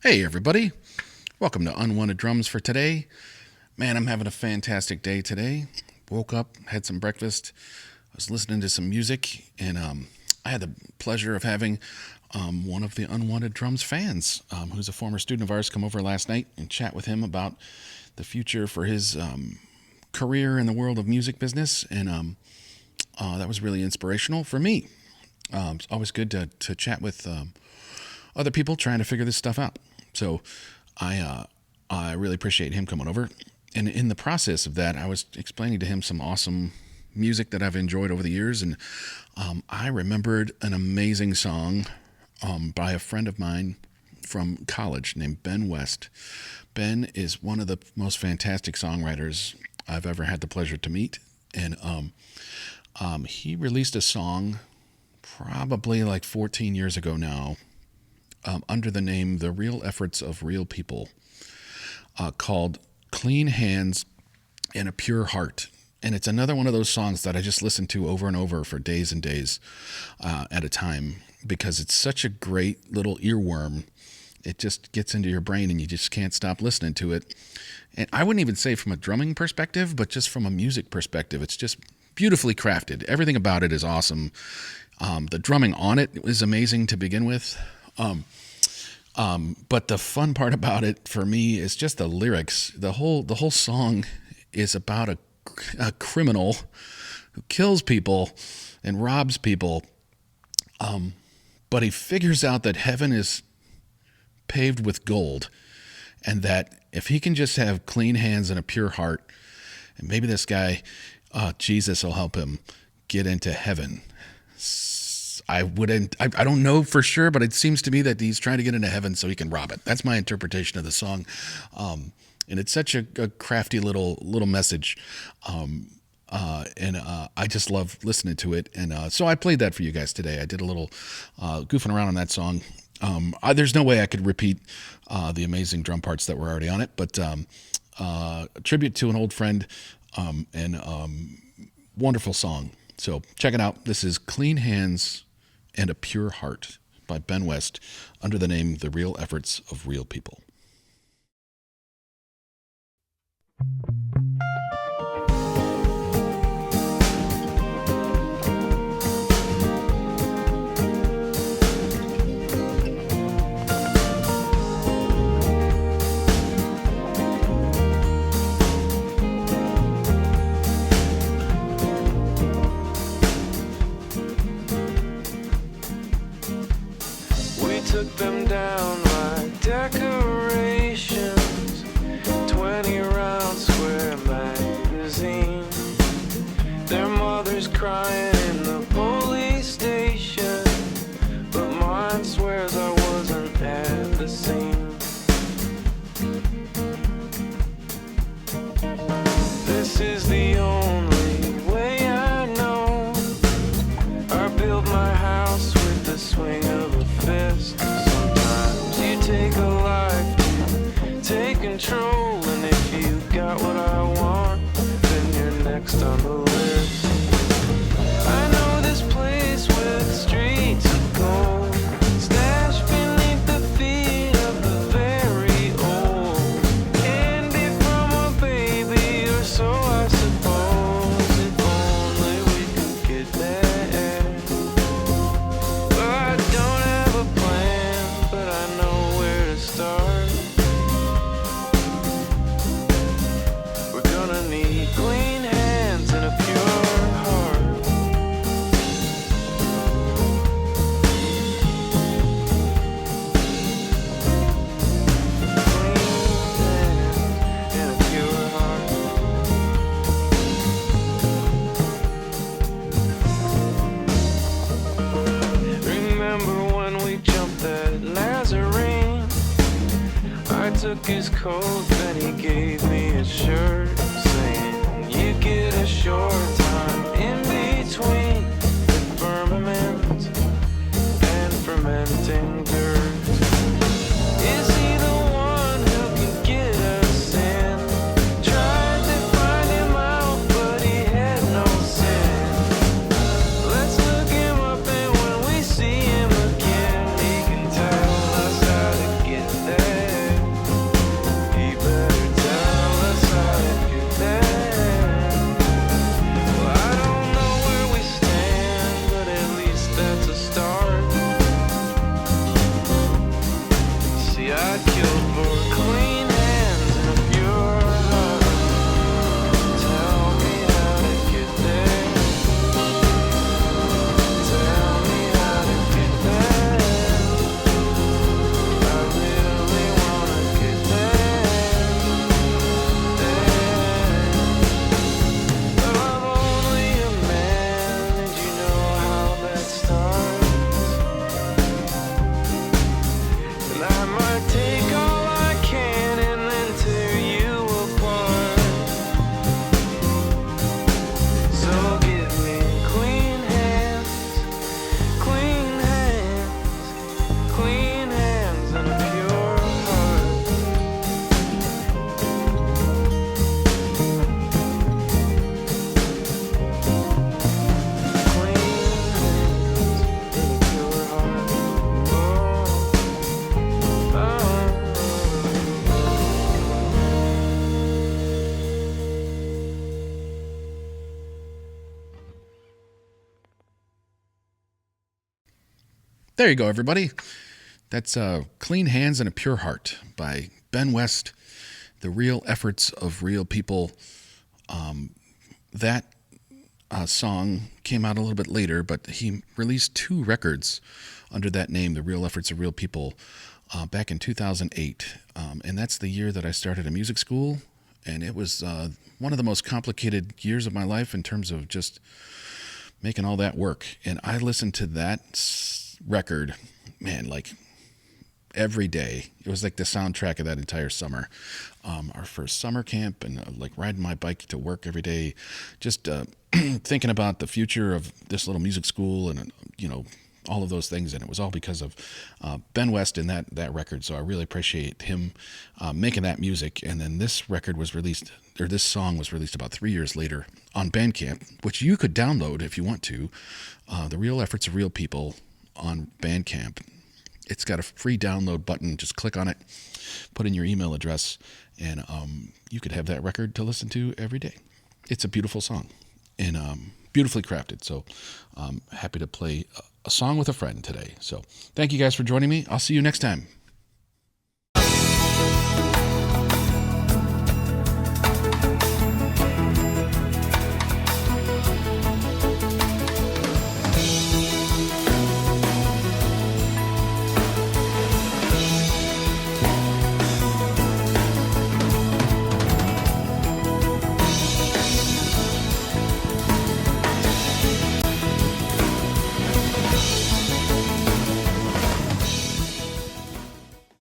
Hey, everybody. Welcome to Unwanted Drums for today. Man, I'm having a fantastic day today. Woke up, had some breakfast, was listening to some music, and I had the pleasure of having one of the Unwanted Drums fans, who's a former student of ours, come over last night and chat with him about the future for his career in the world of music business, and that was really inspirational for me. It's always good to chat with other people trying to figure this stuff out. So I really appreciate him coming over. And in the process of that, I was explaining to him some awesome music that I've enjoyed over the years. And I remembered an amazing song by a friend of mine from college named Ben West. Ben is one of the most fantastic songwriters I've ever had the pleasure to meet. And he released a song probably like 14 years ago now, under the name The Real Efforts of Real People, called Clean Hands and a Pure Heart. And it's another one of those songs that I just listen to over and over for days and days at a time, because it's such a great little earworm. It just gets into your brain and you just can't stop listening to it. And I wouldn't even say from a drumming perspective, but just from a music perspective, it's just beautifully crafted. Everything about it is awesome. The drumming on it is amazing to begin with. But the fun part about it for me is just the lyrics. The whole song is about a criminal who kills people and robs people. But he figures out that heaven is paved with gold, and that if he can just have clean hands and a pure heart, and maybe this guy, Jesus will help him get into heaven. I don't know for sure, but it seems to me that he's trying to get into heaven so he can rob it. That's my interpretation of the song. And it's such a crafty little message. And I just love listening to it. And so I played that for you guys today. I did a little goofing around on that song. There's no way I could repeat the amazing drum parts that were already on it, but a tribute to an old friend, and wonderful song. So check it out. This is Clean Hands and a Pure Heart by Ben West, under the name The Real Efforts of Real People. Took them down like decorations, 20 round square magazine. Their mother's crying in the police station, but mine swears I wasn't at the scene. This is the only way I know. I build my house with the swing of a fist. Take a life to take control, and if you got what I want, then you're next on the list. I know this place with streets of gold, stashed beneath the feet of the very old. Candy from a baby, or so I suppose. If only we could get there. But I don't have a plan, but I know start. We're gonna need clean hands and a pure heart. Clean hands and a pure heart. Remember when we jumped that Nazarene? I took his coat, then he gave me his shirt, saying, you get a short time in between the firmament and fermenting dirt. Is he the one who can get us in? Tried to find him out, but he had no sin. Let's look him up, and when we see him again, he can tell us how to get there. There you go, everybody. That's Clean Hands and a Pure Heart by Ben West, The Real Efforts of Real People. That song came out a little bit later, but he released 2 records under that name, The Real Efforts of Real People, back in 2008. And that's the year that I started a music school. And it was one of the most complicated years of my life in terms of just making all that work. And I listened to that record, man, like every day. It was like the soundtrack of that entire summer. Our first summer camp, and like riding my bike to work every day, just thinking about the future of this little music school and, all of those things. And it was all because of Ben West and that record. So I really appreciate him making that music. And then this record was released, or this song was released about 3 years later on Bandcamp, which you could download if you want to. The Real Efforts of Real People on Bandcamp. It's got a free download button. Just click on it, put in your email address, and you could have that record to listen to every day. It's a beautiful song and beautifully crafted. So I'm happy to play a song with a friend today. So thank you guys for joining me. I'll see you next time.